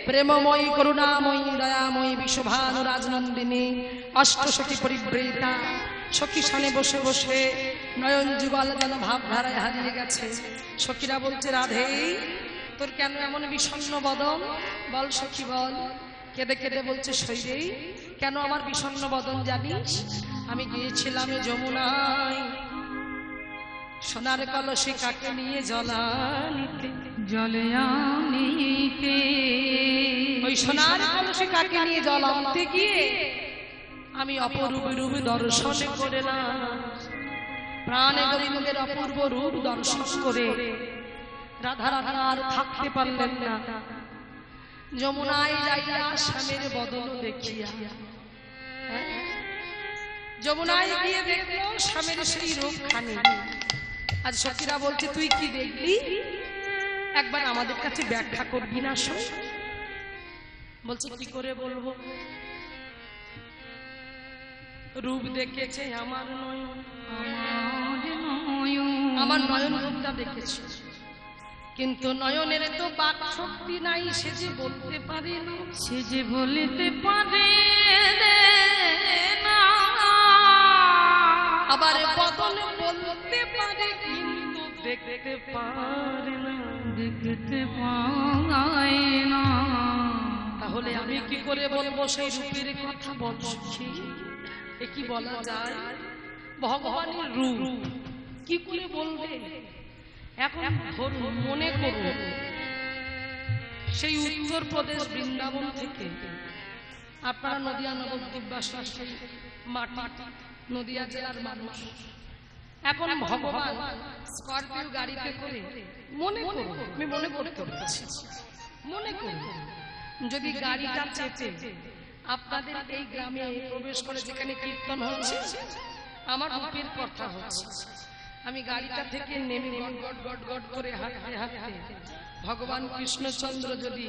প্রেমময়ী করুণাময়ী দয়াময়ী বিশ্বভানু রাজনন্দিনী অষ্টসখী পরিবৃতা সখী সানে বসে বসে নয়ন যুগল যেন ভাবধারায় হারিয়ে গেছে। সখীরা বলছে, রাধে তোর কেন এমন বিষণ্ণ বদন, বল সখী বল। কেঁদে কেঁদে বলছে, শৈরে কেন আমার বিষণ্ণ বদন জানিস? আমি গিয়েছিলাম যমুনায় সোনার কলসে কাকে নিয়ে জলানিতে, জলে আনিতে। ওই সোনার কলসে কাকে নিয়ে জল আনতে গিয়ে আমি অপরূপ রূপ দর্শন করলাম। প্রাণে গোবিন্দের অপূর্ব রূপ দর্শন করে রাধা রাধা আর থাকতে পারলেন না। যমুনায় যাইয়া স্বামীর বদন দেখিয়া, যমুনায় গিয়ে দেখলো স্বামীর সেই রূপখানি। আজ সখীরা বলছে, তুই কি দেখলি একবার আমাদের কাছে ব্যাখ্যা করবি না? শোন। বলছে, কি করে বলবো? রূপ দেখেছে আমার নয়ন, আমার নয়ন রূপটা দেখেছে, কিন্তু নয়নের তো বাক শক্তি নাই, সে যে বলতে পারে না, সে যে বলতে পারে না। আবার বদন বলতে পারে কিন্তু দেখতে পারে না, দেখতে পায় না। তাহলে আমি কি করে বলবো সেই রূপের কথা? বলছি এ কি বলা যায়? ভগবানের রূপ কি করে বলবে? এখন মনে করুন, সেই উত্তরপ্রদেশ বৃন্দাবন থেকে আপনারা নদিয়া নবদ্বীপবাসী, সেই মাটি নদিয়া জেলার মানুষ। এখন ভগবান স্করপিও গাড়িতে করে, মনে করুন, আমি মনে করতে পারছি, মনে করুন যদি গাড়িটা চেপে আপনাদের এই গ্রামে প্রবেশ করে, যেখানে কীর্তন হচ্ছে, আমার রূপের কথা হচ্ছে, আমি গাড়িটা থেকে নেমে গট গট গট করে হাঁটতে হাঁটতে ভগবান কৃষ্ণচন্দ্র যদি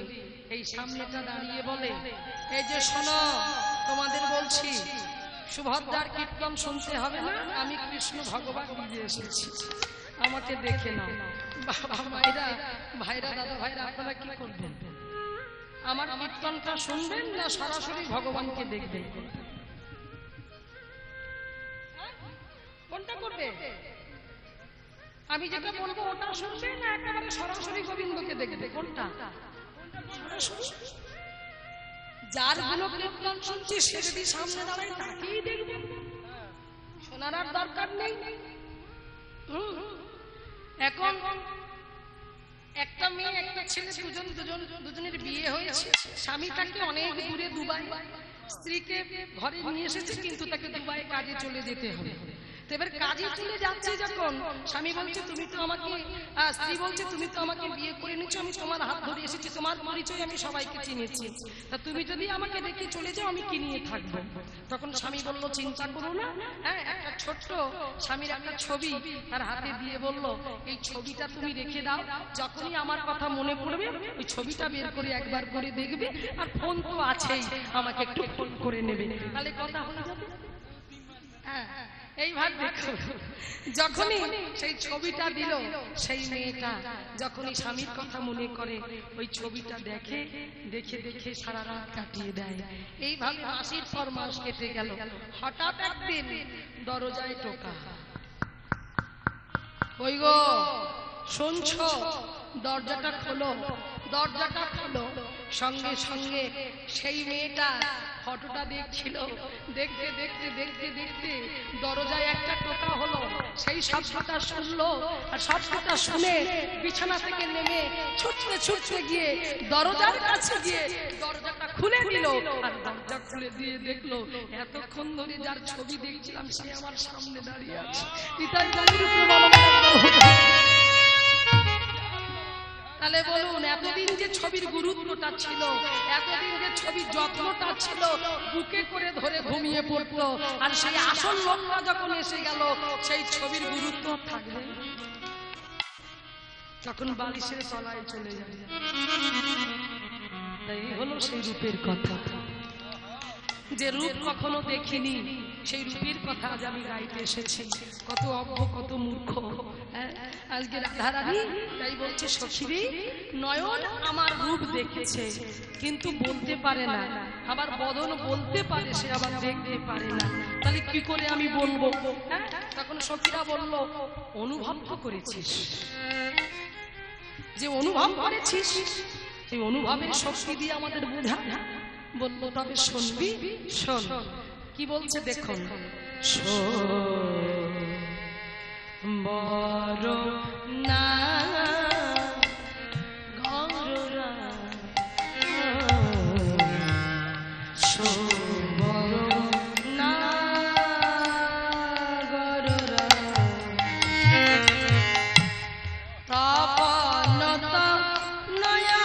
এই সামনেটা দাঁড়িয়ে বলে, এই যে শোনো, তোমাদের বলছি সুভদ্রার কীর্তন শুনতে হবে না, আমি কৃষ্ণ ভগবান দিয়ে এসেছি, আমাকে দেখে নাও। বাবা ভাইরা, ভাইরা, দাদা ভাইরা, আপনারা কি করবেন? আমার কীর্তনটা শুনবেন না সরাসরি ভগবানকে দেখবেন? কোনটা করবে? আমি যেটা বলবো ওটা শুনবে না একেবারে সরাসরি গোবিন্দকে দেখবে? কোনটা? যার গুলো কীর্তন শুনছি সে যদি সামনে দাঁড়ায় তাকেই দেখবে, শোনার আর দরকার নেই। এখন একটা মেয়ে একটা ছেলে, দুজনের বিয়ে হয়েছে। স্বামী তাকে অনেক দূরে দুবাই, স্ত্রীকে ঘরে নিয়ে এসেছে, কিন্তু তাকে দুবাই কাজে চলে যেতে হবে। এবার কাজে চলে যাচ্ছে যখন, স্বামী বলছে তুমি তো আমাকে, স্ত্রী বলছে তুমি তো আমাকে বিয়ে করে নিচ্ছ, আমি তোমার হাত ধরে এসেছি, তোমার পরিচয় আমি সবাইকে চিনেছি, তা তুমি যদি আমাকে রেখে চলে যাও আমি কি নিয়ে থাকবো? তখন স্বামী বলল, চিন্তা করো না, হ্যাঁ, একটা ছোট্ট স্বামীর একটা ছবি তার হাতে দিয়ে বলল, এই ছবিটা তুমি রেখে দাও, যখনই আমার কথা মনে পড়বে ওই ছবিটা বের করে একবার করে দেখবে, আর ফোন তো আছেই, আমাকে একটু ফোন করে নেবে, তাহলে কথা হয়ে যাবে। হ্যাঁ, এইভাবে দেখো, যখনই সেই ছবিটা দিল, সেই মেয়েটা যখনই স্বামীর কথা মনে করে ওই ছবিটা দেখে, দেখে দেখে সারা রাত কাটিয়ে দেয়। এইভাবে মাসের পর মাস কেটে গেল। হঠাৎ একদিন দরজায় টোকা, ওই গো শুনছো, দরজাটা খোলো, দরজাটা খোলো। সঙ্গে সঙ্গে সেই মেয়েটা ফটোটা দেখছিল, দেখতে দেখতে দেখতে দেখতে দরজায় একটা টোকা হলো, সেই শব্দটা শুনলো, আর শব্দটা শুনে বিছানা থেকে নেমে ছুটতে ছুটতে গিয়ে দরজার কাছে গিয়ে দরজাটা খুলে দিল, আর দরজা খুলে দিয়ে দেখলো এতক্ষণ ধরে যার ছবি দেখছিলাম সে আমার সামনে দাঁড়িয়ে আছে। তাহলে বলুন, এতদিন যে ছবির গুরুত্বটা ছিল, এতদিন যে ছবির যত্নটা ছিল, বুকে করে ধরে ঘুমিয়ে পড়তো, আর সেই আসল লোকটা যখন এসে গেল সেই ছবির গুরুত্ব থাকবে, তখন বালিশের তলায় চলে যাবে। তাই হলো সেই রূপের কথা। যে রূপ কখনো দেখিনি সেই রূপের কথা আজ আমি গাইতে এসেছি। কত অজ্ঞ কত মূর্খ আজকে রাধারানী তাই বলছে সখীরে নয়ন আমার রূপ দেখেছে কিন্তু বলতে পারে না, আবার বদন বলতে পারে সে আবার দেখতে পারে না, তাহলে কি করে আমি বলবো? তখন সখীরা বলল অনুভব করেছিস, যে অনুভব করেছিস এই অনুভবের শক্তি দিয়ে আমাদের বোঝা। বলল তবে শুনবি, শোন কি বলছে দেখুন। বড় না গৌরা না গৌরা তাপনতা নয়া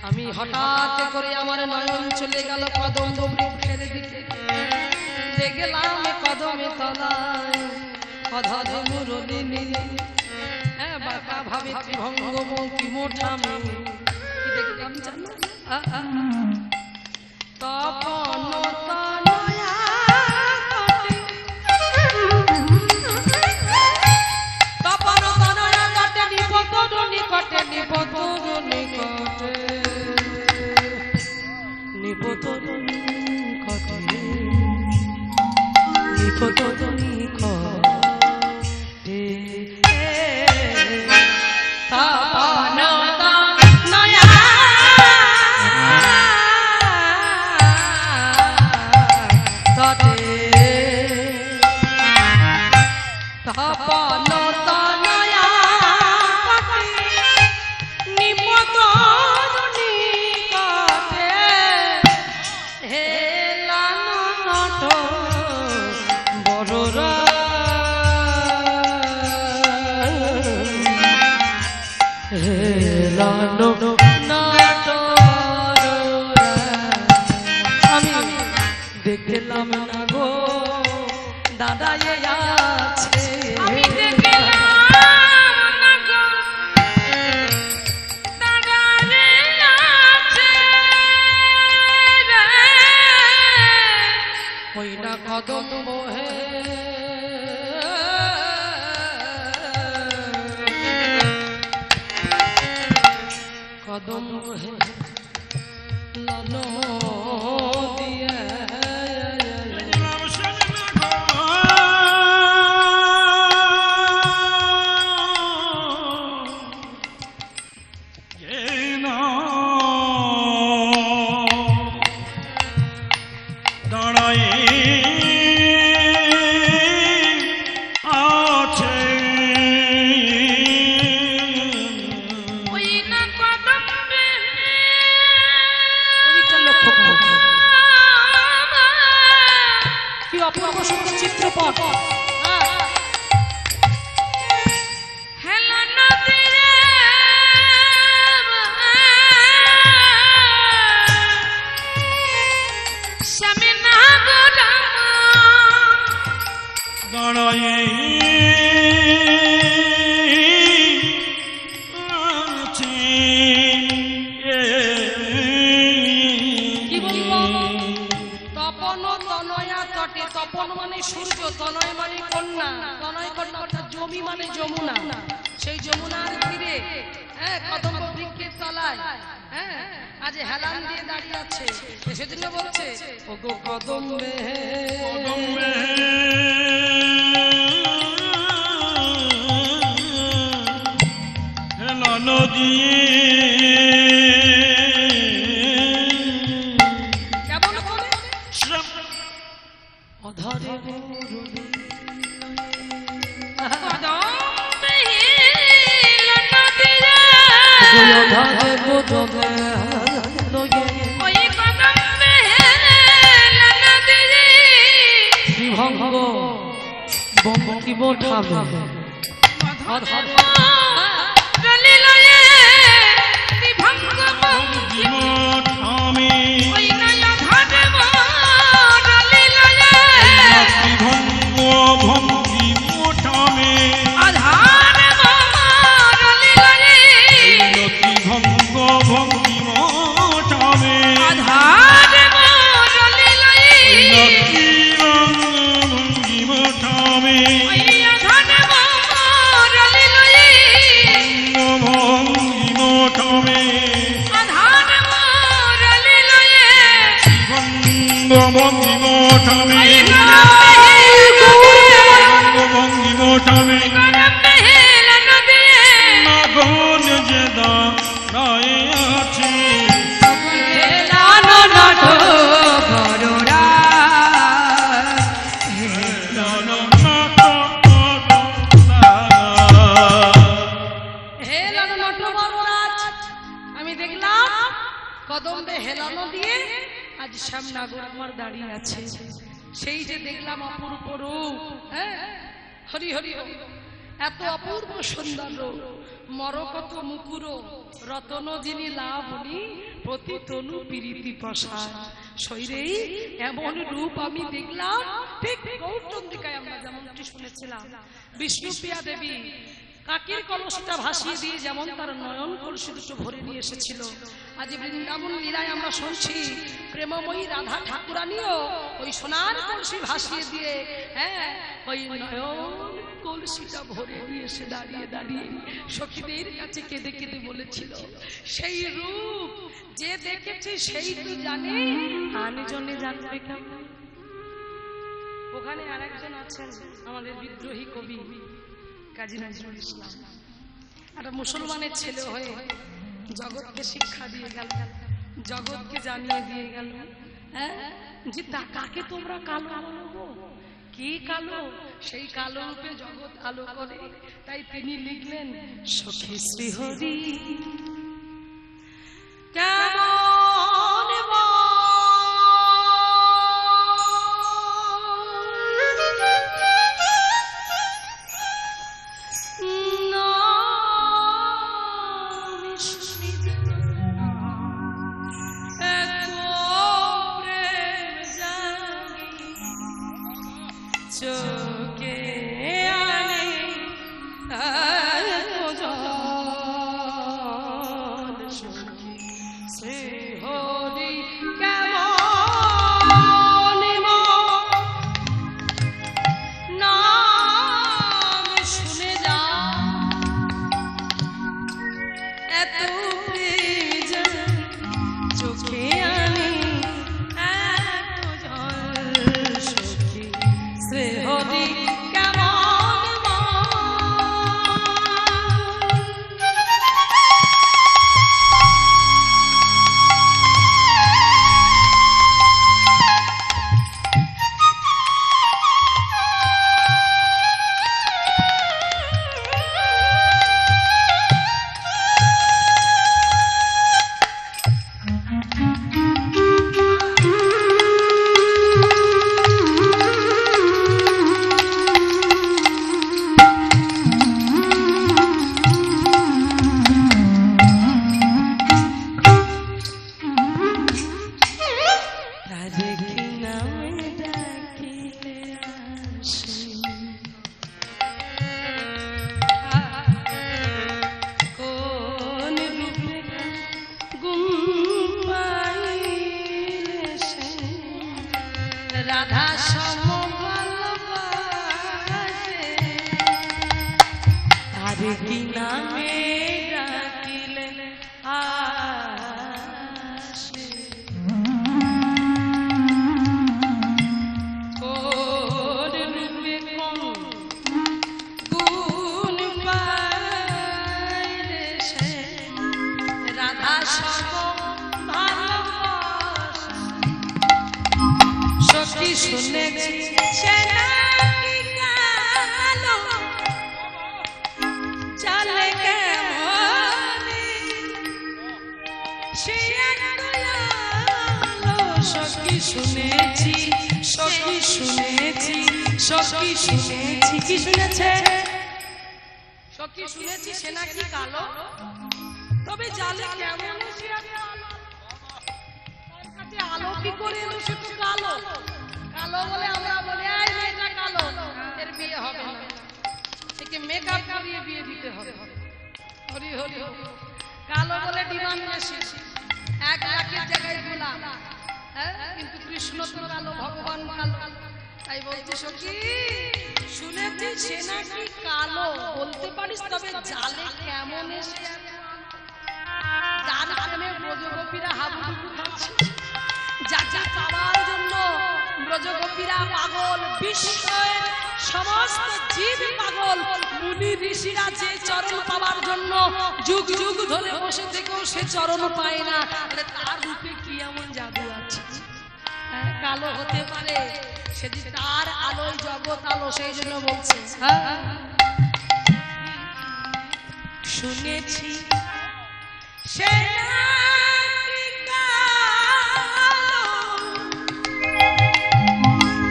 আমি হঠাৎ করে আমার নয়ন চলে গেল কদম্ব বৃক্ষের দিকে, দেখলাম কদমে তলায় অধরে মুরলি নীলি বাঁকা ভাবে ত্রিভঙ্গমুখী মোঠামি কি দেখলাম জানো? তপন তনয়া তপন তনয়া কাটে নিপত নিকটে নিপত নিকটে নিপত নিকটে নিপত নিকটে তপন তনয়া তটে তপন তনয়া তটে নিপত নিকটে হেলানো নট বড়রা হেলানো নট আমি দেখলাম না গো দাদা আছে, আমি দেখলাম না গো দাদা আছে ওই না কদম বহে কদম বহে লানো দিয়ে সেই যমুনার তীরে, হ্যাঁ, কদম্ব বৃক্ষের তলায়, হ্যাঁ, আজ হেলান দিয়ে দাঁড়িয়ে আছে। সেজন্য বলছে ওগো কদম্বে কদম্বে হেলান দিয়ে কেমন করে অধরে কদম্বে হেলান দিয়ে ওই কদম্বে হেলান দিয়ে শ্রীভঙ্গ বঙ্কিম ঠামে রলিলয়ে বিভঙ্গ বঙ্কিম ঠামে ওই নয় ঘটব রলিলয়ে শ্রীভঙ্গ ভঙ্গিম ঠামে আধার রলিলয়ে শ্রীভঙ্গ ভঙ্গিম ঠামে আধার রলিলয়ে ভঙ্গিম ঠামে ওই আধার রলিলয়ে ভঙ্গিম ঠামে আধার রলিলয়ে ভঙ্গিম ঠামে ভঙ্গিম ঠামে কদম্বে হেলান দিয়ে নগন যে দাঁড়ায়ে আছে হেলানো নট বড়রা হেলানো নটবররাজ, আমি দেখলাম কদম্বে হেলানো দিয়ে আজ শ্যামনগর আমার দাঁড়িয়ে আছে। সেই যে দেখলাম অপূর্ব রূপ, হ্যাঁ, হরি হরি হরি, এত অপূর্ব সুন্দর রূপ, মরকত মুকুর রতন যিনি লাভনি প্রতি তনু প্রীতি প্রসাদ শরীরেই এমন রূপ আমি দেখলাম। ঠিক গৌরচন্দ্রিকায় আমরা যেমনটি শুনেছিলাম, বিষ্ণুপ্রিয়া দেবী কাকের কলসটা ভাসিয়ে দিয়ে যেমন তার নয়ন কলসি দুটো ভরে নিয়ে এসেছিল, আজ বৃন্দাবন লীলায় আমরা শুনছি প্রেমময়ী রাধা ঠাকুরানিও ওই সোনার কলসি ভাসিয়ে দিয়ে, হ্যাঁ, ওই নয়ন কলসিটা ভরে নিয়ে এসে দাঁড়িয়ে দাঁড়িয়ে সখীদের কাছে কেঁদে কেঁদে বলেছিল, সেই রূপ যে দেখেছে সেই তো জানে, আনজনে জানবে কেমন। ওখানে আরেকজন আছেন আমাদের বিদ্রোহী কবি কাজী নজরুল ইসলাম, একটা মুসলমানের ছেলে হয়ে জগৎকে শিক্ষা দিয়ে গেল, জগৎকে জানিয়ে দিয়ে গেল, হ্যাঁ, যে কাকে তোমরা কালো বলবো, কি কালো, সেই কালো রূপে জগৎ আলো করে। তাই তিনি লিখলেন সখী শ্রীহরি কেমন চোখে আনে শ্রী হরি কেমন নাম শুনে যা এত চোখে আনে শ্রী হরি কেমন আরে কি নামে ডাকিলে আসে কোন রূপে কোন গুণ পাইলে সে রাধা সব ভালোবাসা সখী শুনেছি সে নাকি কালো চলে কেমনে সে আলো সখী শুনেছি সখী শুনেছি সখী শুনেছি কি শুনেছে সখী শুনেছি সে নাকি কালো তবে জালে কেমন সে আলো কি করে এলো সে তো কালো কালো বলে আমরা বলি আই মেয়েটা কালো এর বিয়ে হবে না একে মেকআপ করিয়ে বিয়ে দিতে হবে হরি হরি কালো বলে ডিমান্ড বেশি 1 লাখের জায়গায় গোলাম কিন্তু কৃষ্ণ তো কালো ভগবান কালো তাই বলছি সখী শুনেছি সে নাকি কালো বলতে পারিস তবে জালে কেমন এসে যার প্রেমে ব্রজগোপীরা হাবুডুবু খাচ্ছে যাকে পাওয়ার জন্য ব্রজগোপীরা পাগল বিশ্বের সমস্ত জীব পাগল মুনি ঋষিরা যে চরণ পাওয়ার জন্য যুগ যুগ ধরে বসে থেকেও সে চরণ পায় না তার রূপে কি এমন জাদু আছে কালো হতে পারে সেদিন তার আলোয় জগৎ আলো সেই জন্য বলছে শুনেছি সে নাকি কালো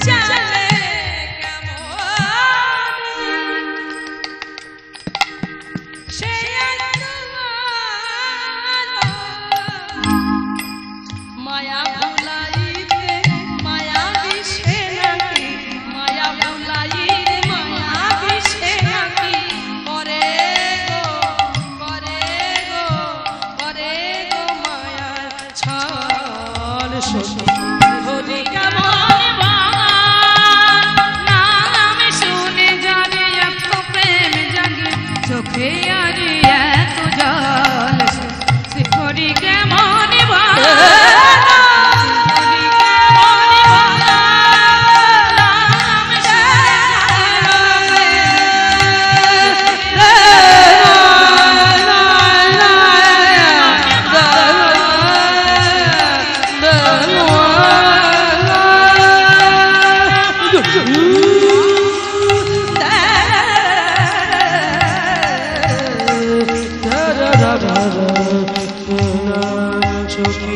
চলে কেমন সে মায়া ভুলাইতে মায়া বিষে নাকি মায়া ভুলাইতে মায়া বিষে নাকি করে মায়া ছল হরি কেমন নাম শুনে জানে এত প্রেম জাগে চোখে আর এত জল সে হরি কেমন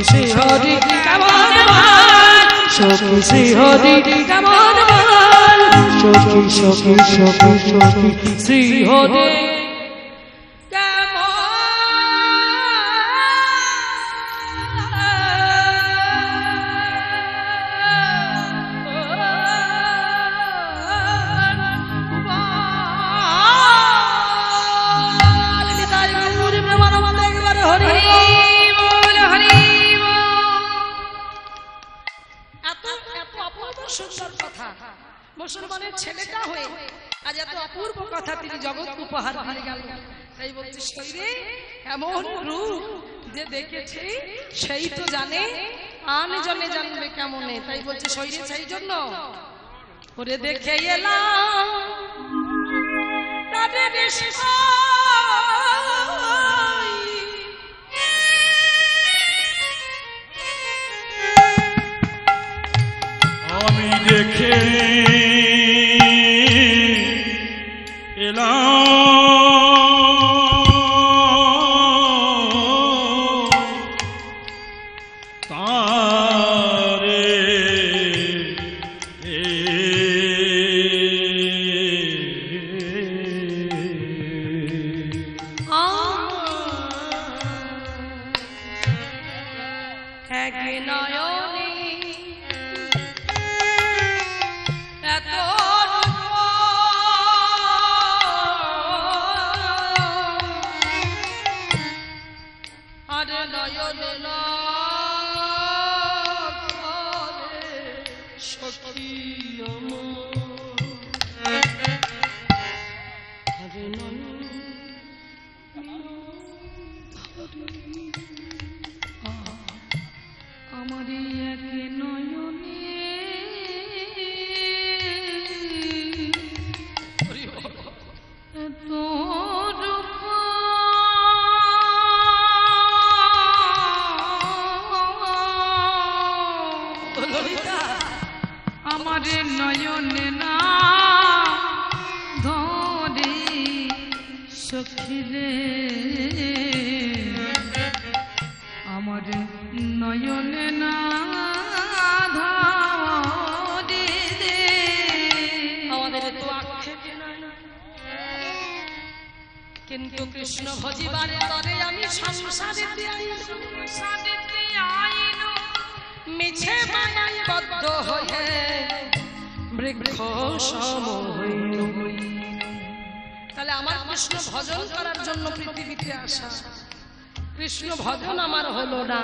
শ্রী হরি কেমন শ্রী হরি কেমন সখী সখী সখী সখী শ্রী হরি মুসলমানের ছেলেটা হয়ে আজ এত অপূর্ব কথা তিনি জগৎ উপহার দিয়ে গেল তাই বলছে শরীরে এমন রূপ যে দেখেছে সেই তো জানে আন জনে জানবে কেমনে তাই বলছে শরীরে সেই জন্য ওরে দেখে এলাম তাদের আমি দেখে তারে এক নয়নে এত আর নয়ন সখী আমার সখী রে আমার নয়নে না ধারে দে আমাদের তো আক্ষেপে না কিন্তু কৃষ্ণ ভজিবারে তরে আমি সংসারেতে আইন মিছে মানাই বদ্ধ হয়ে বৃক্ষ সম হইল। তাহলে আমার কৃষ্ণ ভজন করার জন্য পৃথিবীতে আসা, কৃষ্ণ ভজন আমার হলো না।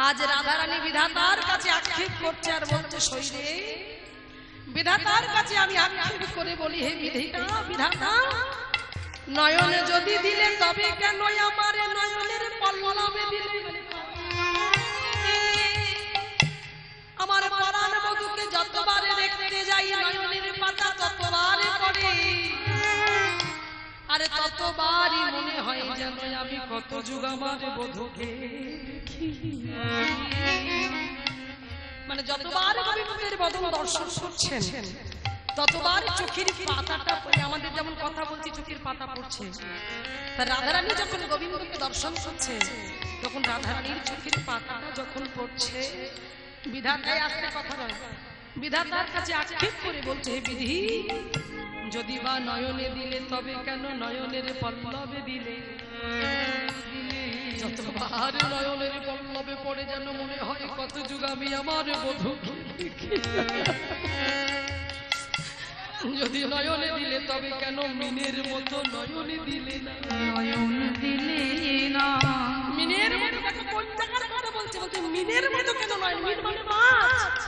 আজ রাধারানী বিধাতার কাছে আক্ষেপ করছে আর বলছে শৈরে বিধাতার কাছে আমি আক্ষেপ করে বলি হে বিধাতা নয়নে যদি দিলে তবে কেন আমার নয়নের পল্লবে দিলে আমার পরাণ বধূকে যতবারে দেখতে যাই নয়নের পাতা ততবারে পড়ে আরে ততবারই মনে হয় যেন আমি কত যুগ আমার বধূকে দেখি। মানে যতবার গোবিন্দের বদন দর্শন করছেন ততবার চোখের পাতাটা পড়ে আমাদের যেমন কথা বলছি চোখের পাতা পড়ছে। তা রাধারানী যখন গোবিন্দকে দর্শন করছে তখন রাধারানীর চোখের পাতাটা যখন পড়ছে বিধাতায় আসতে কথা নয় বিধাতার কাছে আক্ষেপ করে বলছে হে বিধি যদি বা নয়নে দিলে তবে কেন নয়নের পল্লবে দিলে যতবার নয়নের পল্লবে পড়ে যেন মনে হয় কত যুগ আমি আমার বধূ যদি নয়নে দিলে তবে কেন মিনের মতো নয়নে দিলে না নয়ন দিলে না মিনের মতো কোন জায়গার কথা বলছে বলতে মিনের মতো কেন নয় মিন মানে মাছ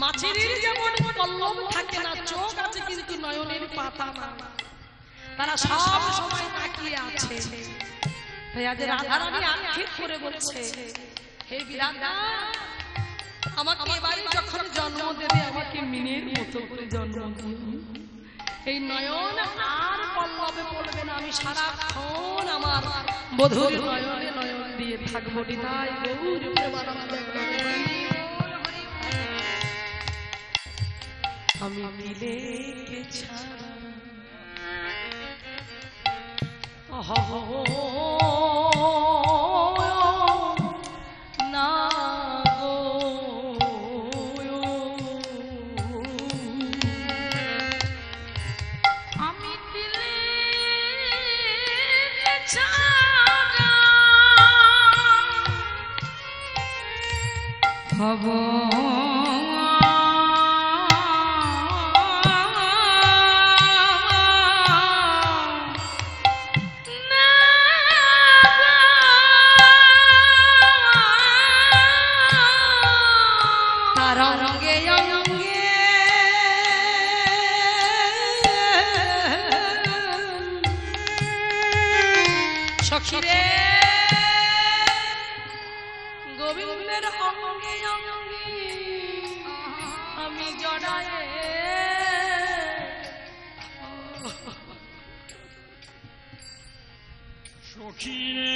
মাছের যেমন পল্লব থাকে না চোখ আছে কিন্তু নয়নের পাতা না তারা সব সময় তাকিয়ে আছে। তাই আজ রাধারানী আক্ষেপ করে বলছে হে বিধাতা আমাকে এবারে যখন জন্ম দেবে আমাকে মিনের মতো করে জন্ম দিও এই নয়ন আর পল্লবে পড়বে না আমি সারাক্ষণ আমার বধূর নয়নে নয়ন দিয়ে থাকবো নিতাই গৌর প্রেমানন্দে আমি মিলে কে ছাড়া না গো আমি দিলে কে ছাড়া হব সখীরে গোবিন্দের অঙ্গে অঙ্গে আমি জড়ায় সখীরে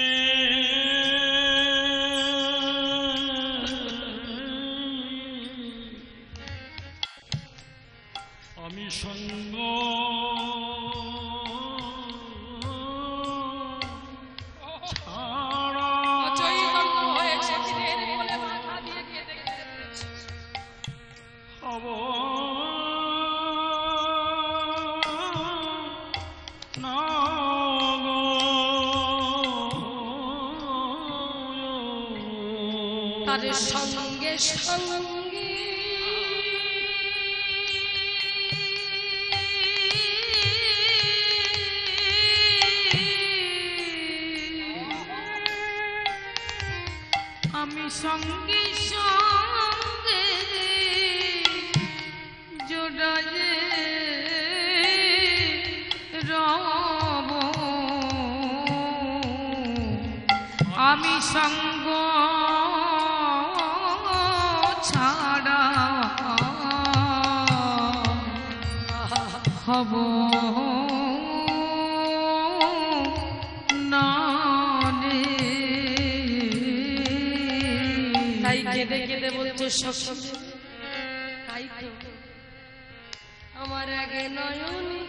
আমি সঙ্গ তার সঙ্গে সঙ্গে আমি সঙ্গে সঙ্গে জোড়ায়ে রব আমি সঙ্গ ছাড়া হব না তাই কেঁদে কেঁদে বলছে সখী তাই তো আমার আগে নয়নী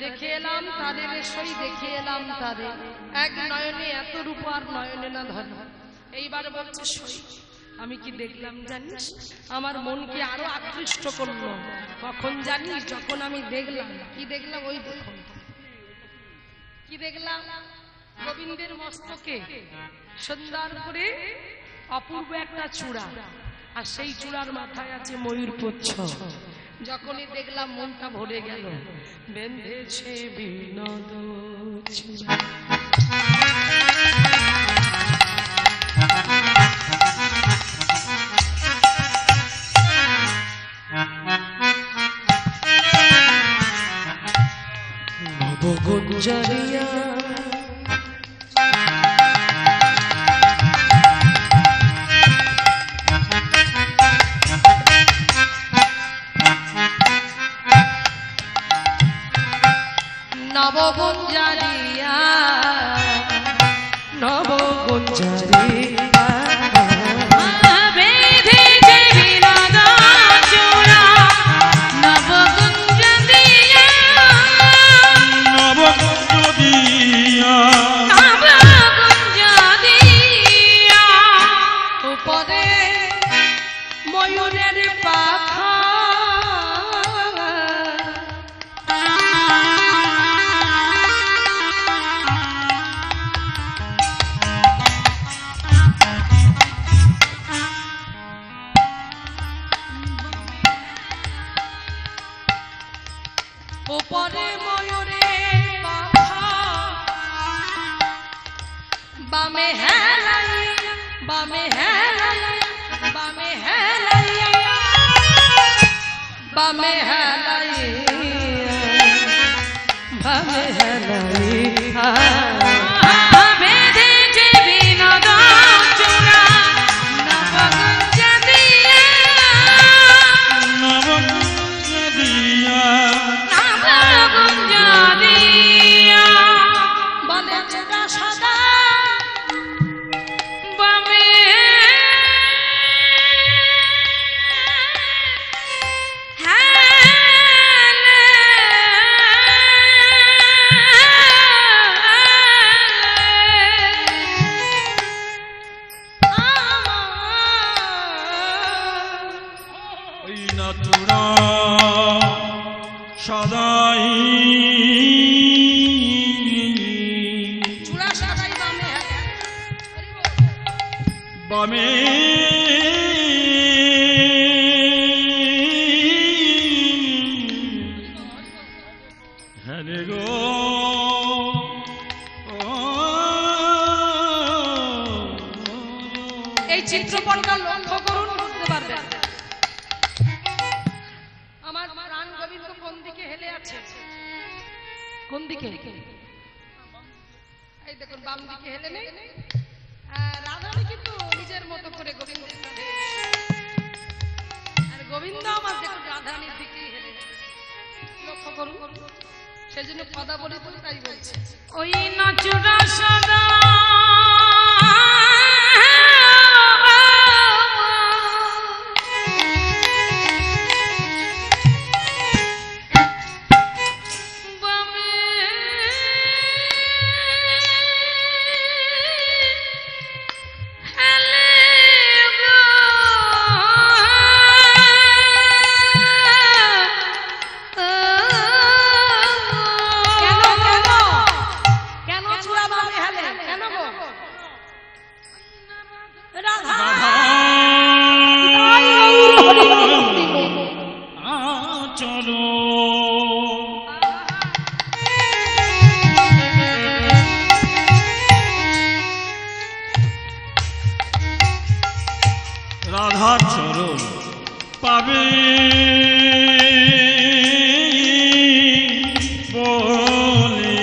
দেখে এলাম তাদের সই দেখে এলাম তাদের এক নয়নে এত রূপ আর নয়নে না ধর এইবার বলছে সই আমি কি দেখলাম জানিস আমার মনকে আরো আকৃষ্ট করলো কখন জানিস যখন আমি দেখলাম কি দেখলাম ওই দেখুন কি দেখলাম গোবিন্দের মস্তকে সুন্দর করে অপূর্ব একটা চূড়া আর সেই চূড়ার মাথায় আছে ময়ূর পুচ্ছ যখনই দেখলাম মনটা ভরে গেল বেঁধেছে বিনোদ চূড়া নবগুঞ্জরিয়া নবগুঞ্জরিয়া নবগুঞ্জরিয়া বেঁধেছে বিনোদ চূড়া নবগুঞ্জরিয়া নবকুঞ্জদিয়া নবগুঞ্জরিয়া উপরে ময়ূরের পাখা উপরে ময়ূরের পাখা বামে হেলাইয়া বামে হেলাইয়া বামে হেলাইয়া বামে হেলাইয়া ভাবে হেলাইয়া বেঁধেছে বিনোদ চূড়া নবগুঞ্জরিয়া নবকুঞ্জদিয়া নবগুঞ্জরিয়া বলে চূড়া সদা বামে ওই না চূড়া সদাই চূড়া সদাই বামে বামে হরে গো এই চিত্রপটটা লক্ষ্য করুন বুঝতে পারবেন আমার প্রাণ গোবিন্দ কোন দিকে হেলে আছে কোন দিকে এই দেখুন বাম দিকে হেলে নেই রাধারানী কিন্তু নিজের মতো করে গোবিন্দ আর গোবিন্দ আমার দেখুন রাধারানীর দিকেই হেলে লক্ষ্য করুন সেই জন্য পদা বলি বলে তাই বলছে ওই নাচুরা সদা চলো রাধার চরণ পাবে বলে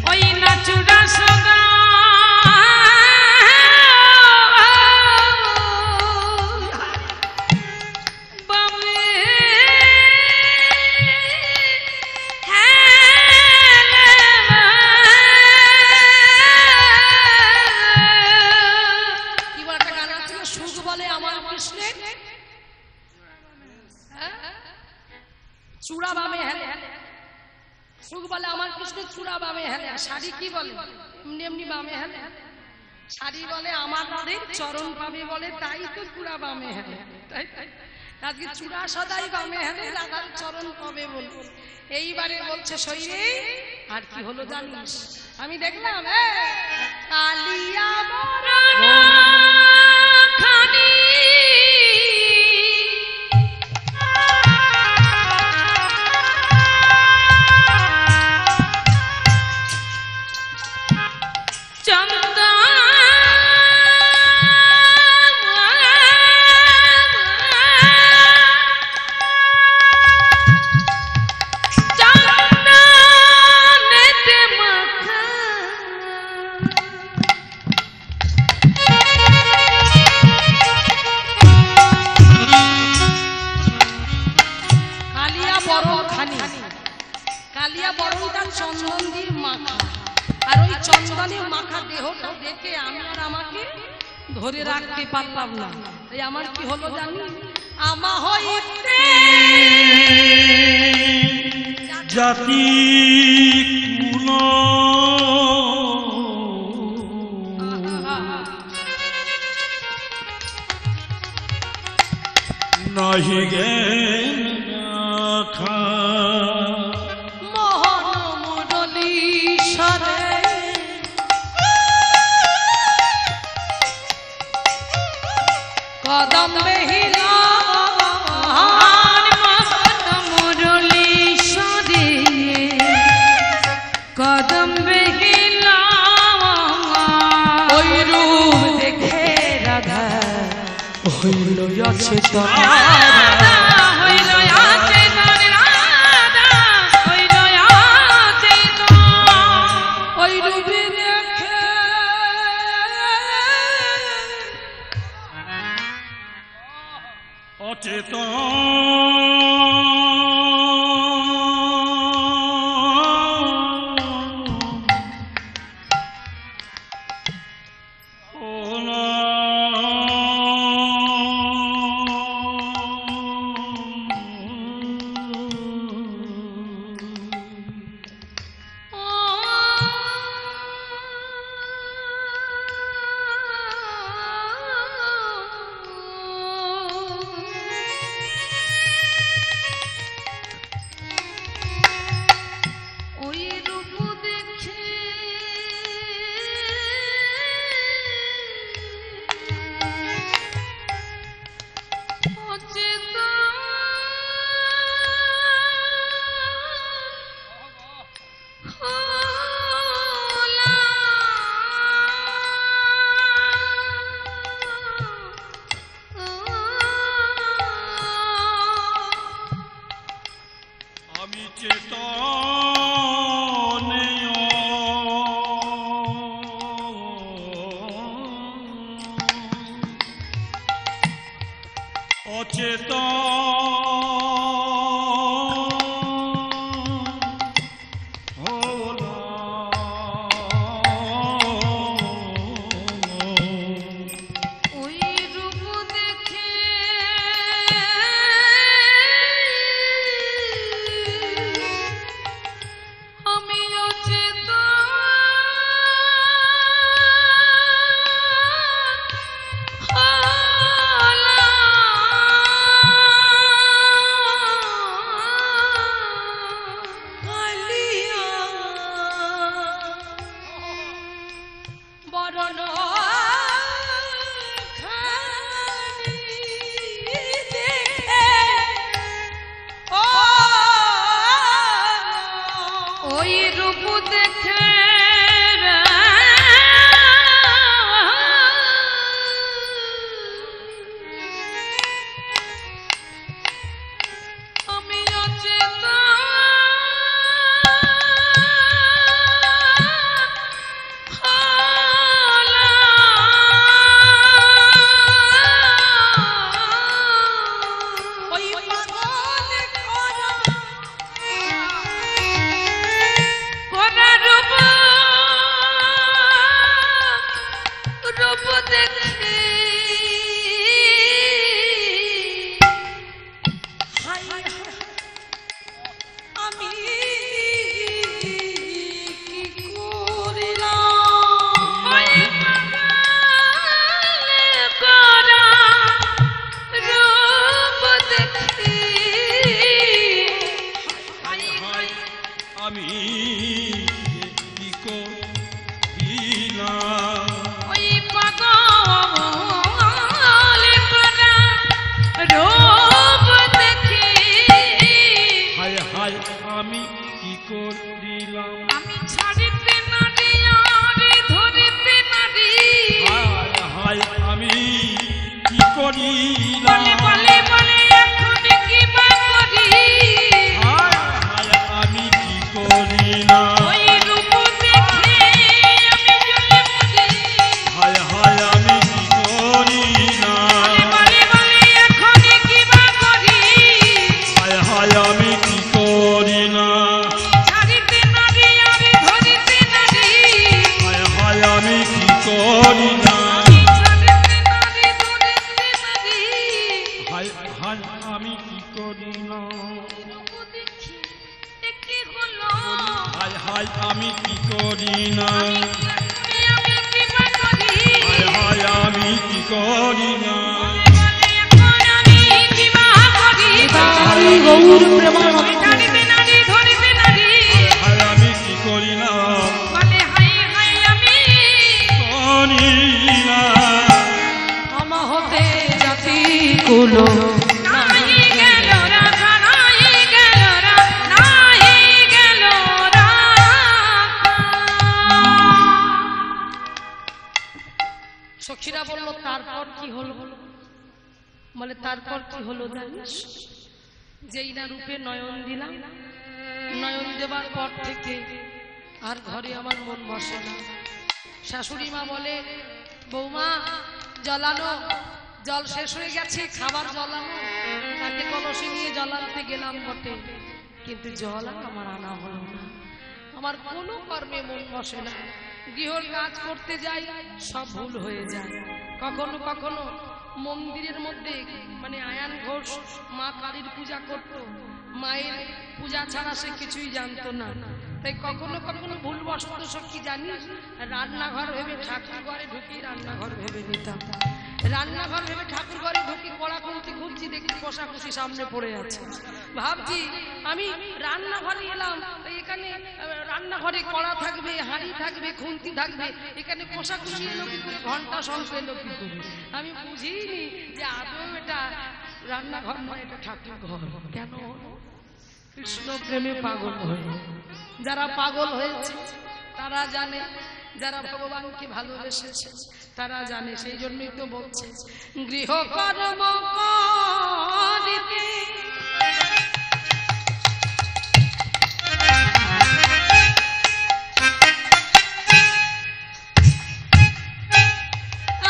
ওই নাচুরা সদা বামে কি বলে একটা গান আছে সুখ বলে আমার কৃষ্ণে শাড়ি কি বলে এমনি এমনি বামে হেলে শাড়ি বলে আমার রাধের চরণ পাবে বলে তাই তো পুরা বামে হেলে তাই তাই আজকে চূড়া সদাই বামে হেলে রাধার চরণ পাবে বলে এইবারে বলছে শরীরে আর কি হলো জানিস আমি দেখলাম কালিয়া খানি কালিয়া বরণটা চন্দন দিয়ে মাখা আর ওই চন্দনে মাখা দেহটা দেখে আমি আর আমাকে ধরে রাখতে পারলাম না তাই আমার কি হলো জানি আমা হইতে জাতি কুল নাহি গে কদম বেহিলা মুরলি সরে কদম বেহিলা ওই রূপ দেখে রাধা হইল আছে হইল আছে ওই রূপে দেখে গৌর প্রেমানন্দ ধরিবে নারী ধরিবে নারী আর আমি কি করি না বলে হাই হাই আমি করি না আমা হতে জাতি কুলো নাই গেল রাধা নাই গেল নাই গেল সখীরা বলল তারপর কি হলো? বলে তারপর কি হলো জানিস? যেই না রূপে নয়ন দিলাম, নয়ন দেবার পর থেকে আর ঘরে আমার মন বসে না। শাশুড়ি মা বলে, বৌমা জলানো, জল শেষ হয়ে গেছে, খাবার জলানো। তাকে কলসি নিয়ে জল আনতে গেলাম বটে, কিন্তু জল আর আমার আনা হলো না। আমার কোনো কর্মে মন বসে না। গৃহর কাজ করতে যাই, সব ভুল হয়ে যায়। কখনো কখনো মন্দিরের মধ্যে মানে আয়ান ঘোষ মা কালীর পূজা করত, মায়ের পূজা ছাড়া সে কিছুই জানতো না। তাই কখনো কখনো ভুলবশত সখী জানিস রান্নাঘর ভেবে ঠাকুর ঘরে ঢুকি রান্নাঘর ভেবে নিতাম। রান্নাঘর ভেবে ঠাকুর ঘরে ঢুকি, কড়া খুলতে খুঁজছি, দেখি কষাকষি সামনে পড়ে আছে। ভাবছি আমি রান্নাঘরে এলাম, এখানে রান্নাঘরে কড়া থাকবে, হাঁড়ি থাকবে, খুন্তি থাকবে, এখানে কষাকষি এলো কি করে, ঘন্টা শঙ্খ এলো কি করে? আমি বুঝিনি যে আদৌ এটা রান্নাঘর নয়, এটা ঠাকুর ঘর। কেন? কৃষ্ণ প্রেমে পাগল হয়ে। যারা পাগল হয়েছে তারা জানে, যারা ভগবানকে ভালোবেসেছে তারা জানে। সেই জন্যই তো বলছে গৃহকর্ম করিতে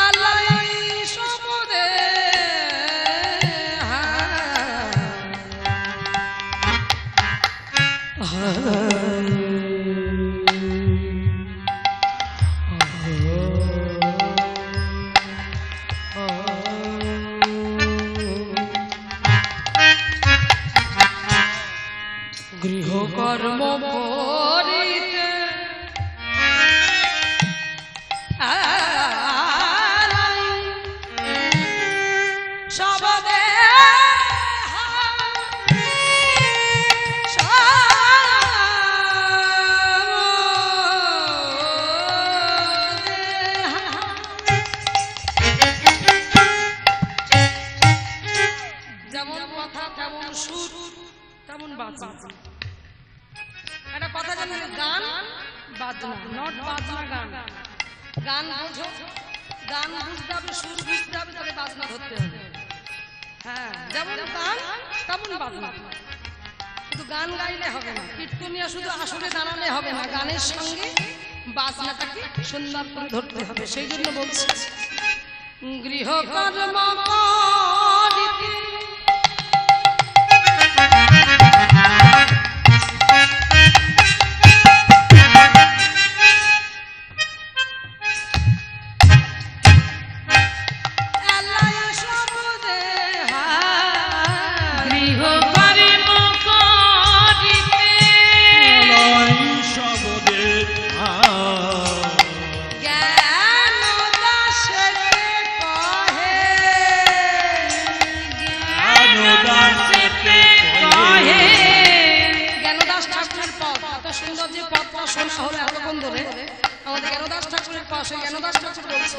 আলাই সমুদে গৃহকর্ম করিতে সবদে যেমন কথা তেমন সুর তেমন বাজনা। একটা কথা জানেন, গান বাজনা, নট বাজনা গান। গান বোঝো, গান বুঝতে হবে, সুর বুঝতে হবে, তবে বাজনা ধরতে হবে। হ্যাঁ, যেমন গান তেমন বাজনা। শুধু গান গাইলে হবে না, কীর্তনিয়া শুধু আসরে দাঁড়ালে হবে না, গানের সঙ্গে বাজনাটাকে সুন্দর করে ধরতে হবে। সেই জন্য বলছি গৃহকর্ম করিতে আমাদের জ্ঞানদাস ঠাকুরের পাশে জ্ঞানদাস ঠাকুর বলছে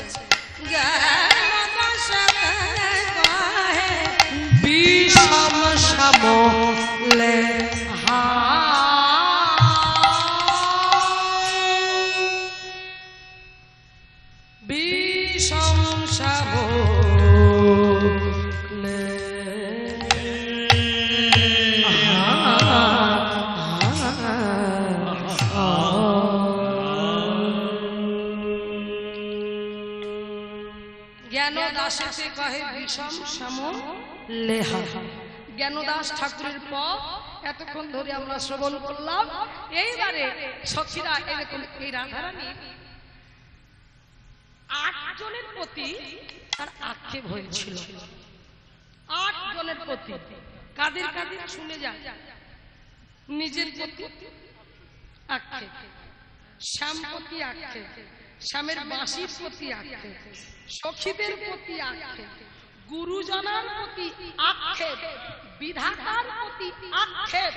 বিষম সমলে বিষম জ্ঞানদাসে কহে বিষম সম লেহা। জ্ঞানদাস ঠাকুরের পথ এতক্ষণ ধরে আমরা শ্রবণ করলাম। এইবারে সখীরা এরকম এই রাধারানী 8 জনের প্রতি তার আক্ষেপ হয়েছিল। 8 জনের প্রতি। কাদের কাদের শুনে যায়? নিজের প্রতি আক্ষেপ, শ্যামপতি আক্ষেপ, শ্যামের বাঁশির প্রতি আক্ষেপ, সখীদের প্রতি আক্ষেপ, গুরুজনার প্রতি আক্ষেপ, বিধাতার প্রতি আক্ষেপ,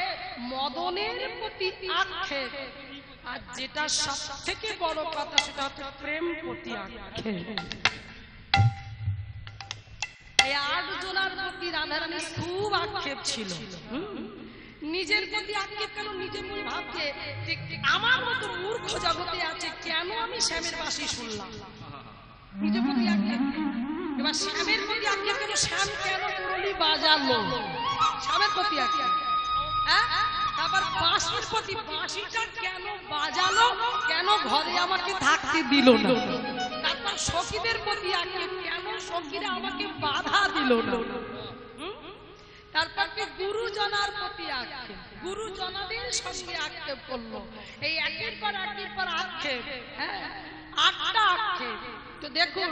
মদনের প্রতি আক্ষেপ, আর যেটা সব থেকে বড় কথা সেটা হচ্ছে প্রেম প্রতি আক্ষেপ। এই 8 জনার প্রতি রাধারানী খুব আক্ষেপ ছিল। নিজের প্রতি আক্ষেপ কেন? নিজে মনে ভাবছে আমার মতো মূর্খ জগতে আছে, কেন আমি শ্যামের বাঁশি শুনলাম? নিজের প্রতি আক্ষেপ। এবার শ্যামের প্রতি আক্ষেপ কেন? শ্যাম কেন মুরলি বাজালো? শ্যামের প্রতি আক্ষেপ। আবার বাঁশির প্রতি, বাঁশিটা কেন বাজালো? কেন ঘরে আমাকে থাকতে দিল না? তারপর সখীদের প্রতি আক্ষেপ, কেন সখীরা আমাকে বাধা দিল না? তারপর কি গুরুজনার প্রতি আক্ষেপ, গুরুজনাদের সঙ্গে আক্ষেপ করলো। এই একের পর আক্ষেপ, হ্যাঁ 8টা আক্ষেপ। তো দেখুন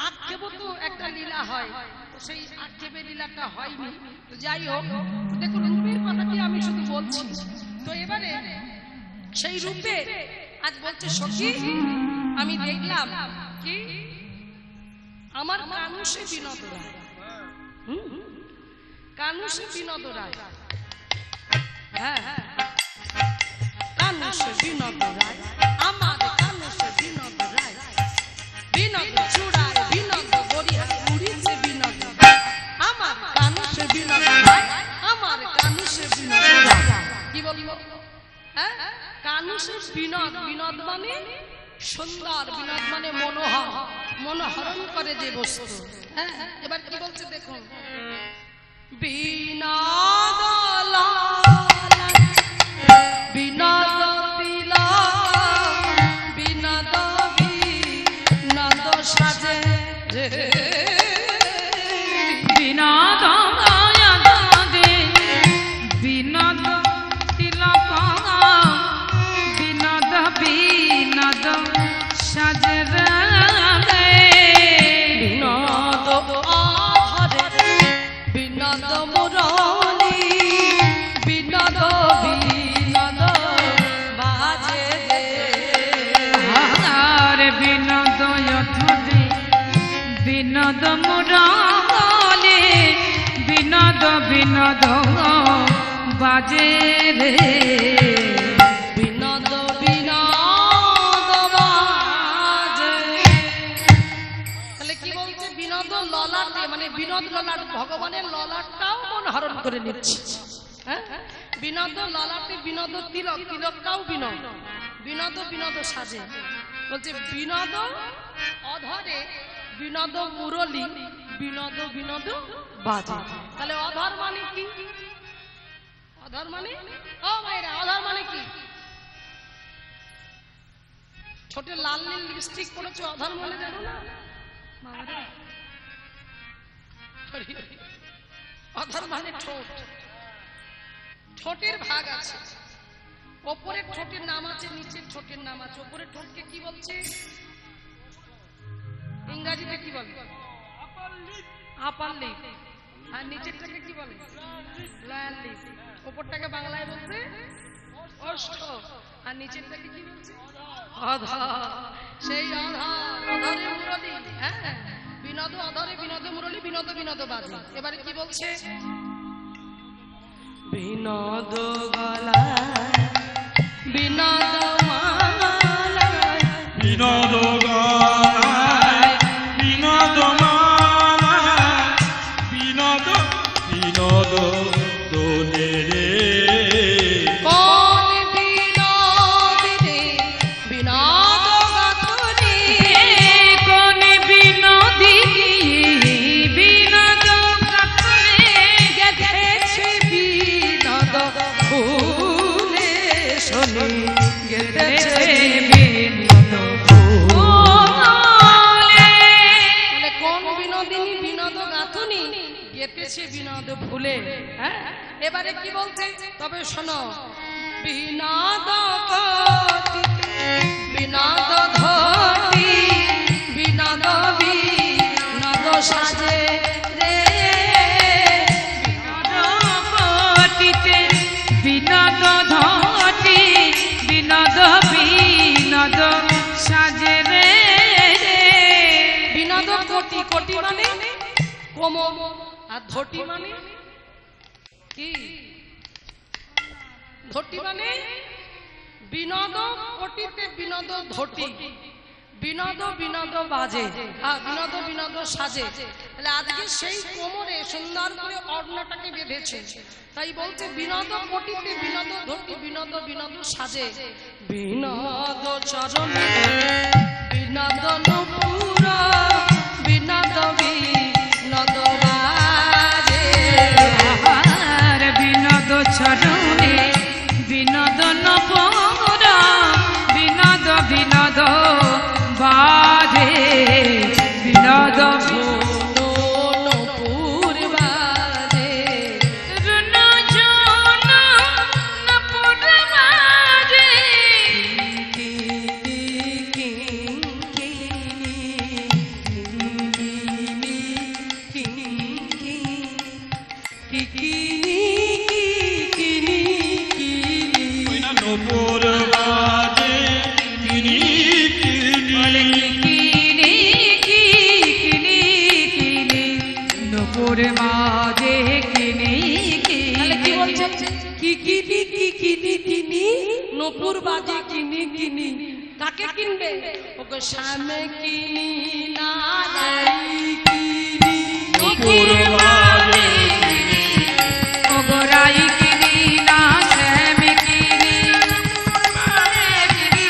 আক্ষেপ তো একটা লীলা হয়, তো সেই আক্ষেপের লীলাটা হয়নি। তো যাই হোক, দেখুন রূপের কথাটি আমি শুধু বলছি। তো এবারে সেই রূপে আজ বলছে সখী আমি দেখলাম কি আমার কানুষে বিনোদ রায়, কানুষে বিনোদ রায়, হ্যাঁ কানুষে বিনোদ রায়, আমার কানুষে বিনোদ রায়, বিনোদ চূড়ায় বিনোদ গড়িয়ায় উড়িছে বিনোদ, আমার কানুষে বিনোদ রায়, আমার কানুষে বিনোদ রায়। কি বলবো? হ্যাঁ কানুষে বিনোদ, বিনোদ মানে সুন্দর, বিনোদ মানে মনোহর, মনোহরণ করে যে বস্তু। হ্যাঁ এবার কি বলছে দেখুন, বিনোদ বিনোদ তিলা বিনোদ বিনোদ সাজে বিনোদ বিনোদ তিলক বিনোদ বিনোদ সাজে বিনোদ আধরে বিনোদ মুরলি বিনোদ বিনোদ বাজে আর বিনোদ অথরে বিনোদ মুরলি বিনোদ বিনোদ বাজে রে, বিনোদ বিনোদ বাজে। তাহলে কি বলছে? বিনোদ ললাটে, মানে বিনোদ ললাট, ভগবানের ললাটটাও মন হরণ করে নিচ্ছে। হ্যাঁ বিনোদ ললাটে বিনোদ তিলক, তিলকটাও বিনোদ, বিনোদ বিনোদ সাজে। বলছে বিনোদ অধরে বিনোদ মুরলি বিনোদ বিনোদ বাজে। তাহলে অধর মানে কি? অধর মানে, ও ভাইরা অধর মানে কি? ছোটে লাল নীল লিপস্টিক পরেছে, অধর মানে জানো না? অধর মানে ঠোঁট, ঠোঁটের ভাগ আছে, ওপরের ঠোঁটের নাম আছে, নিচের ঠোঁটের নাম আছে। ওপরের ঠোঁটকে কি বলছে ইংরেজিতে? কি বলে? আপার লিপ। আর নিচেরটাকে কি বলে? Lower lip. ওপরটাকে বাংলায় বলছে ওষ্ঠ, আর নিচেরটাকে কি বলছে? অধর। সেই অধর, অধরে মুরলি। হ্যাঁ বিনোদ অধরে বিনোদ মুরলি বিনোদ বিনোদ বাজে। এবারে কি বলছে? বিনোদ গলায় বিনোদ মালায় বিনোদ গায় বিনোদ মালায় বিনোদ বিনোদ দোলে রে। কোন বিনোদ রে বিনোদ গাথনি, কোন বিনোদী বিনোদ কাতরে গেথেছে বিনোদ ফুলে শোনে, গেথেছে বিনোদ ফুলে। তাহলে কোন বিনোদিনী বিনোদ গাথনি গেথেছে বিনোদ ফুলে। হ্যাঁ এবারে কি বলছে? তবে শোনো, বিনোদ গতিতে বিনোদ ধরি বিনোদ বিনোদ সাজে রে, পতিতে বিনোদ ধটি বিনোদ বিনোদ সাজে রে। বিনোদ কোটি, কোটি মানে কোমর, আর ধটি মানে কি? ধটি মানে বিনোদ, কোটিতে বিনোদ ধটি, বিনোদ বিনোদ বাজে, হ্যাঁ বিনোদ বিনোদ সাজে। তাহলে আজকে সেই কোমরে সুন্দর করে অর্ণটাকে বেঁধেছে, তাই বলছে বিনোদ কোটিতে বিনোদ ধটি, বিনোদ বিনোদ সাজে। বিনোদ চরণে বিনোদ নূপুর, বিনোদ বিনোদ বাজে। আর বিনোদ চরণে বিনোদ নূপুর, বিনোদ বিনোদ বাজে। বিনোদ নূপুর বাজে, রুন ঝুন নূপুর বাজে। ওই না নূপুর বাজে কিনি কিনি। নূপুর মাঝে কিনি তাহলে কি বলছে? কিনি কিনি কিনি নূপুর বাজে কিনি কিনি, কাকে কিনবে? ওকে সামনে কিনি না নূপুর বাজে ওগরাই কিনি না শ্যাম কিনি, ওগরাই কিনি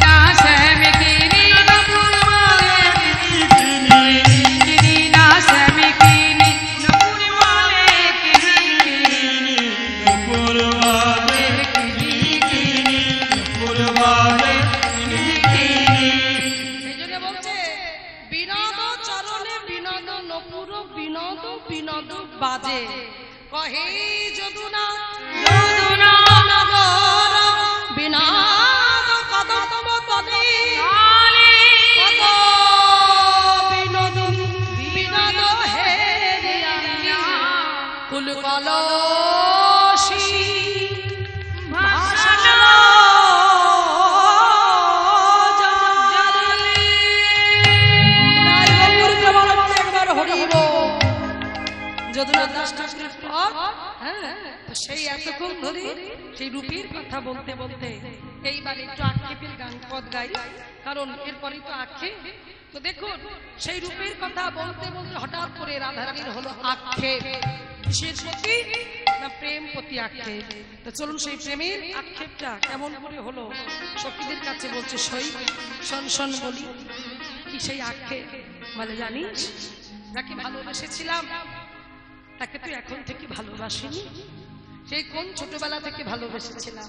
না শ্যাম কিনি, নূপুর মাঝে কিনি না শ্যাম কিনি, নূপুর মাঝে কিনি কিনি। নূপুর বাজে কিনি কিনি, নূপুর বাজে কিনি কিনি। এই জন্য বলছে বিনোদ চরণে বিনোদ নপুর, বিনোদ বিনোদ বাজে। কহে যদুনা যদুনা নগর, বিনোদ কদম তলে, কত বিনোদ বিনোদ হে কুল কলসি ভাষণ একবার হরিব যদুনাথ দাস ঠাকুরের পর, হ্যাঁ সেই এতক্ষণ ধরে সেই রূপের কথা বলতে বলতে এইবার একটু আক্ষেপের গান পদ গাই, কারণ এরপরে তো আক্ষেপ। তো দেখুন সেই রূপের কথা বলতে বলতে হঠাৎ করে রাধারানীর হলো আক্ষেপ, কিসের প্রতি? না প্রেম প্রতি আক্ষেপ। তো চলুন সেই প্রেমের আক্ষেপটা কেমন করে হলো সখীদের কাছে বলছে, সই শোন শোন বলি। কি সেই আক্ষেপ? বলে জানিস যাকে ভালোবেসেছিলাম তাকে তুই এখন থেকে ভালোবাসিনি, সেই কোন ছোটবেলা থেকে ভালোবেসেছিলাম।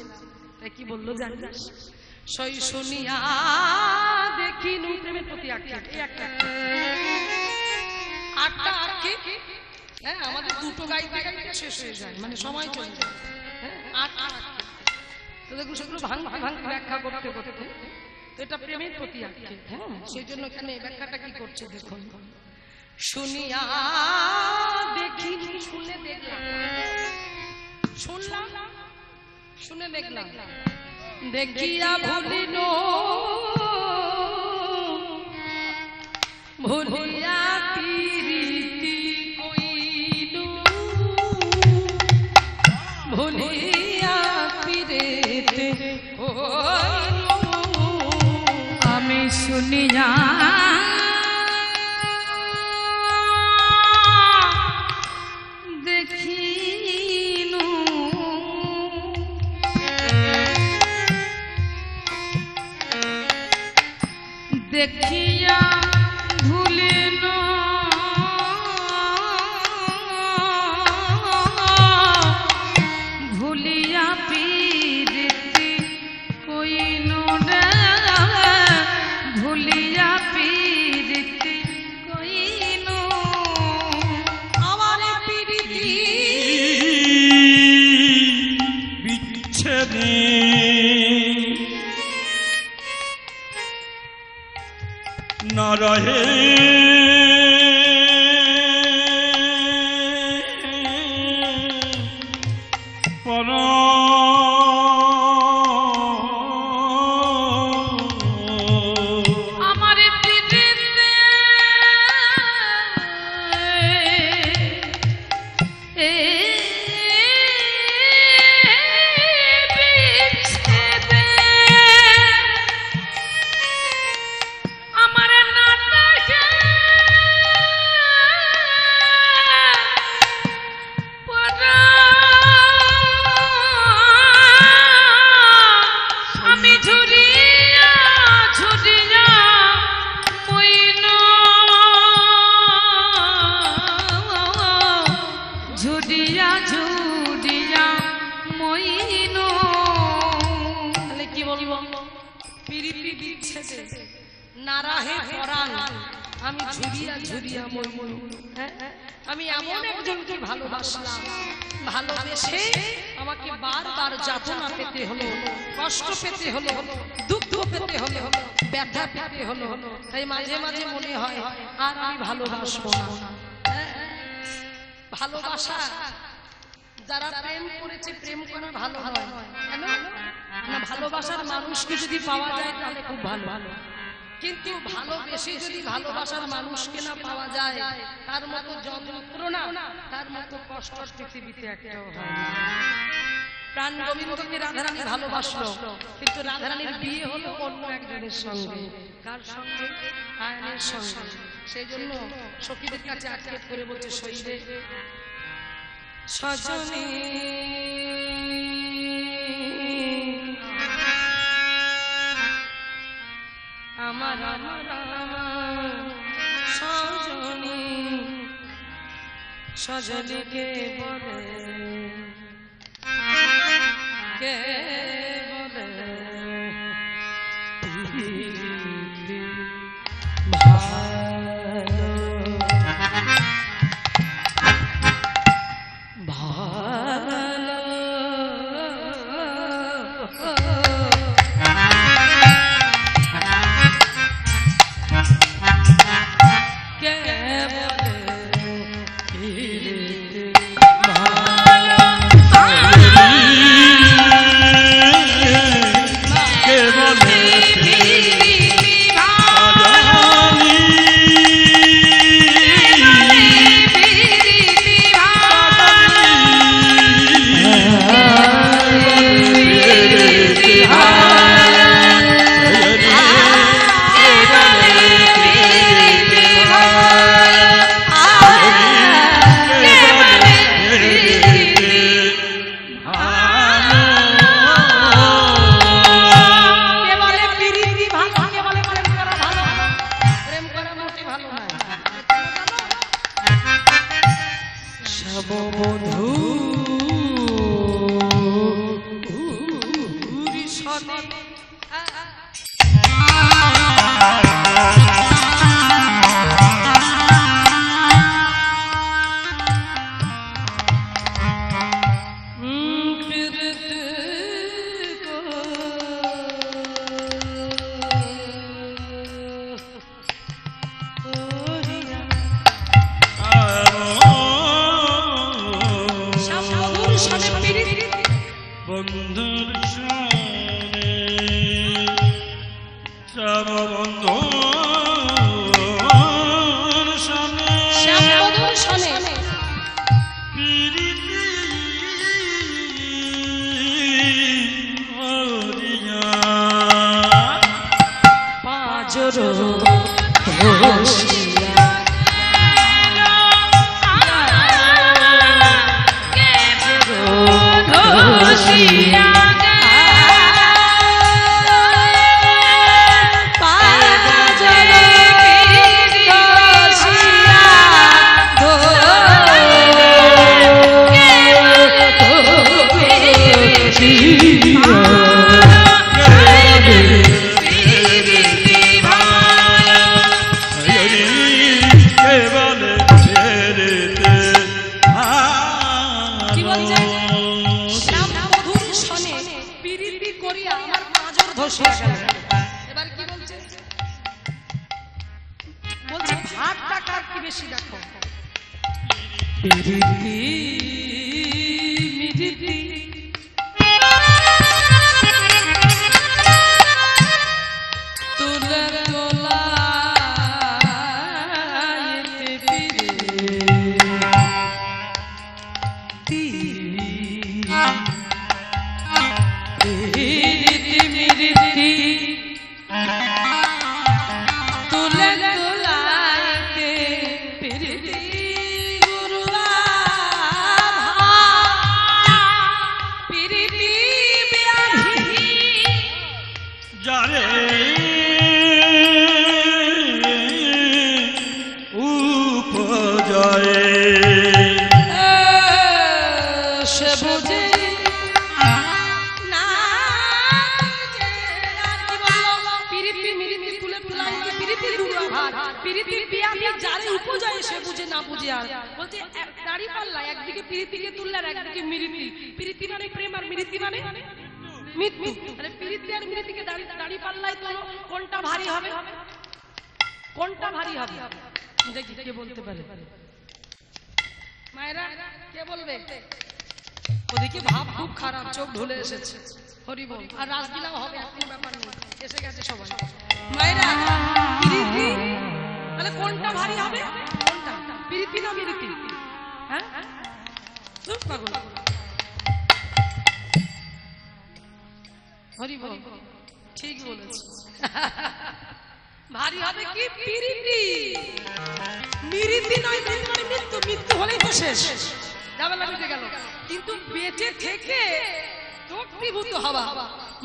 তাই কি বললো জানিস? সই শুনিয়া দেখিনু, প্রেমের প্রতি আক্ষেপ। এই একটা আটটা আক্ষেপ, হ্যাঁ আমাদের দুটো গাইতে গাইতে শেষ হয়ে যায়, মানে সময় চলে যায়। হ্যাঁ আটটা আক্ষেপ, তো দেখুন সেগুলো ভাঙ ভাঙ ব্যাখ্যা করতে করতে, তো এটা প্রেমের প্রতি আক্ষেপ। হ্যাঁ সেই জন্য এখানে ব্যাখ্যাটা কি করছে দেখুন। শুনিয়া দেখিনি, শুনে দেখলাম, শুনলাম শুনে দেখলাম, দেখিয়া ভুলিল ভুলিয়া প্রীতি কইল, ভুলিয়া প্রীতি কইল। আমি শুনিয়া দেখিনু, দেখিয়া ভুলিল, ভুলিয়া প্রীতি কইল রে, ভুলিয়া প্রীতি কইল। আমার প্রীতি বিচ্ছেদে না রহে পর আমার প্রীতিতে নারাহে পরাণ আমি ঝুরিয়া ঝুরিয়া মরমর। আমি এমন একজনকে ভালোবাসলাম, ভালোবেসে আমাকে বারবার যাতনা পেতে হলো, কষ্ট পেতে হলো, দুঃখ পেতে হলো, ব্যথা পেতে হলো। তাই মাঝে মাঝে মনে হয় আর আমি ভালোবাসবো না। ভালোবাসা যারা প্রেম করেছে, প্রেম করা ভালো হয় কেন না, ভালোবাসার মানুষকে যদি পাওয়া যায় তাহলে খুব ভালো। কিন্তু ভালোবেসে যদি ভালোবাসার মানুষকে না পাওয়া যায়, তার মতো যন্ত্রণা, তার মতো কষ্ট পৃথিবীতে একটাও হয় না। প্রাণ গোবিন্দকে রাধারানী ভালোবাসলো, কিন্তু রাধারানীর বিয়ে হলো অন্য একজনের সঙ্গে। কার সঙ্গে? আয়নের সঙ্গে। সেই জন্য সখীদের কাছে আক্ষেপ করে বলছে, শৈলে সজনী আমার সজনী, সজনীকে বলে কে বলে ভালো ভালো কে বন্ধুর সনে সব বন্ধুর সনে প্রীতি করিয়া পাঁচরো এবার কি বলছে? বলছে ভাতটা কার কি বেশি দেখো, পিরিতি মিরিতি তুলে তোলা তুলে তোলাইতে প্রীতি গুরুয়া প্রীতি বিয়াতি যারে উপজয় সে বুঝে না বুঝে আর বলছে দাড়ি পাল্লা একদিকে প্রীতিকে তুললে আর একদিকে মিরিতি প্রীতি মানে প্রেম আর মিরিতি মানে মৃত্যু তাহলে প্রীতি আর মিরিতিকে দাড়ি পাল্লায় তো কোনটা ভারী হবে কোনটা ভারী হবে দেখি কে বলতে পারে মায়েরা কে বলবে ওদিকে ভাব খুব খারাপ চোখ ঢুলে এসেছে হরি বল আর রাসলীলাও হবে এখন ব্যাপার নেই এসে গেছে সবাই মায়েরা প্রীতি তাহলে কোনটা ভারী হবে কোনটা প্রীতি না মিরিতি হ্যাঁ চুপ পাগল হরি বল ঠিক বলেছে ভারী হবে কি প্রীতি মিরিতি নয় মানে মৃত্যু মৃত্যু হলেই তো শেষ যাবে লাগতে গেল কিন্তু বেঁচে থেকে তৃপ্তিভূত হওয়া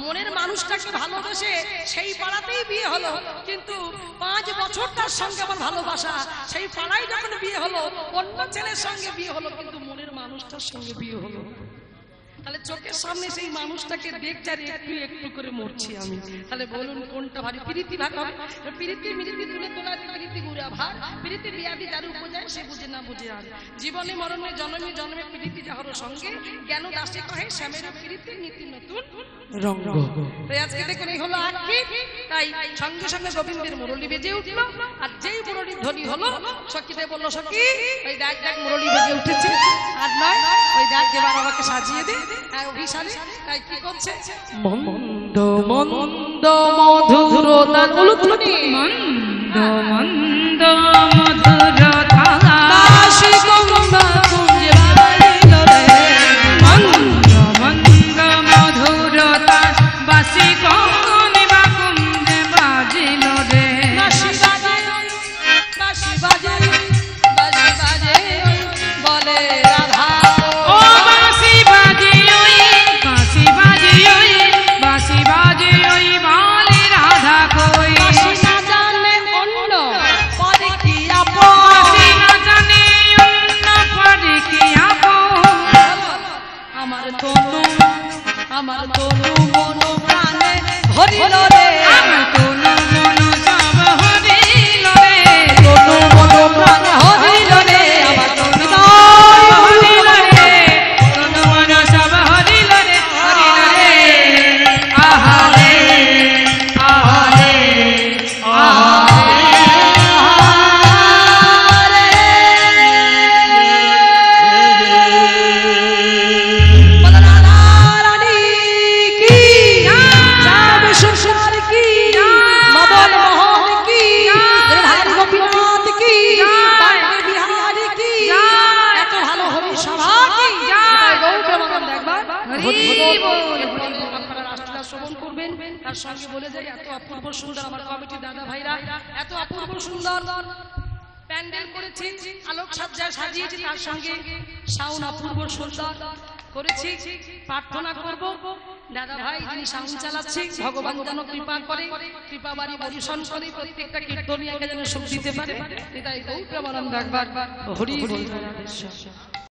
মনের মানুষটাকে ভালোবেসে সেই পাড়াতেই বিয়ে হলো কিন্তু 5 বছর তার সঙ্গে আমার ভালোবাসা সেই পাড়ায় যখন বিয়ে হলো অন্য ছেলের সঙ্গে বিয়ে হলো কিন্তু মনের মানুষটার সঙ্গে বিয়ে হলো তাহলে চোখের সামনে সেই মানুষটাকে দেখতে আর একটু একটু করে মরছি আমি তাহলে বলুন কোনটা ভারী প্রীতি ভাগ হবে প্রীতি মিরিতি তুলে তোলা প্রীতি গুড়া ভাগ প্রীতি বিয়াদি যার উপজায় সে বুঝে না বুঝে আর জীবনে মরণে জন্মে জন্মে প্রীতি যাহর সঙ্গে জ্ঞান দাসে কহে শ্যামের প্রীতি নীতি নতুন রঙ্গ তাই আজকে দেখুন এই হলো আর কি তাই সঙ্গে সঙ্গে গোবিন্দের মুরলী বেজে উঠলো আর যেই মুরলীর ধ্বনি হলো সখীতে বললো সখী ওই দেখ দেখ মুরলী বেজে উঠেছে আর নয় ওই দেখ এবার আমাকে সাজিয়ে দে অভিশালে তাই কি করছে মন্দ মন্দ মধুরতা উলুধ্বনি মন্দ মন্দ মধুরতা দাসী গঙ্গা কুঞ্জে বাজিল রে মন্দ মন্দ মধুরতা বাসি কনে বা কুঞ্জে বাজিল রে দাসী বাজে দাসী বাজে বাজে বাজে বলে রাধা ও বাসি বাজে ওই বাসি বাজে ওই বাসি বাজে ওই বলে রাধা কই দাসী না জানে অন্য পদে কি আপন বাসি না জানে অন্য পদে কি আপন আমার তনু মন প্রাণে হরিল রে আমার তনু মন সব হরিল রে তনু মন প্রাণে হরিল রে আমার তনু হরিল রে তনু মন সব হরিল রে হরিল রে আহা রে আহা রে আহা তার সঙ্গে বলে যাই এত অপূর্ব সুন্দর আমার কমিটি দাদা ভাইরা এত অপূর্ব সুন্দর প্যান্ডেল করেছি আলোক সজ্জায় সাজিয়েছি তার সঙ্গে সাউন্ড অপূর্ব সুন্দর করেছি প্রার্থনা করব দাদা ভাই যিনি সাউন্ড চালাচ্ছি ভগবান যেন কৃপা করে কৃপা বাড়ি পরিশন করে প্রত্যেকটা কীর্তনিয়াকে যেন সুখ দিতে পারে এটাই গৌর প্রেমানন্দ একবার হরি বল।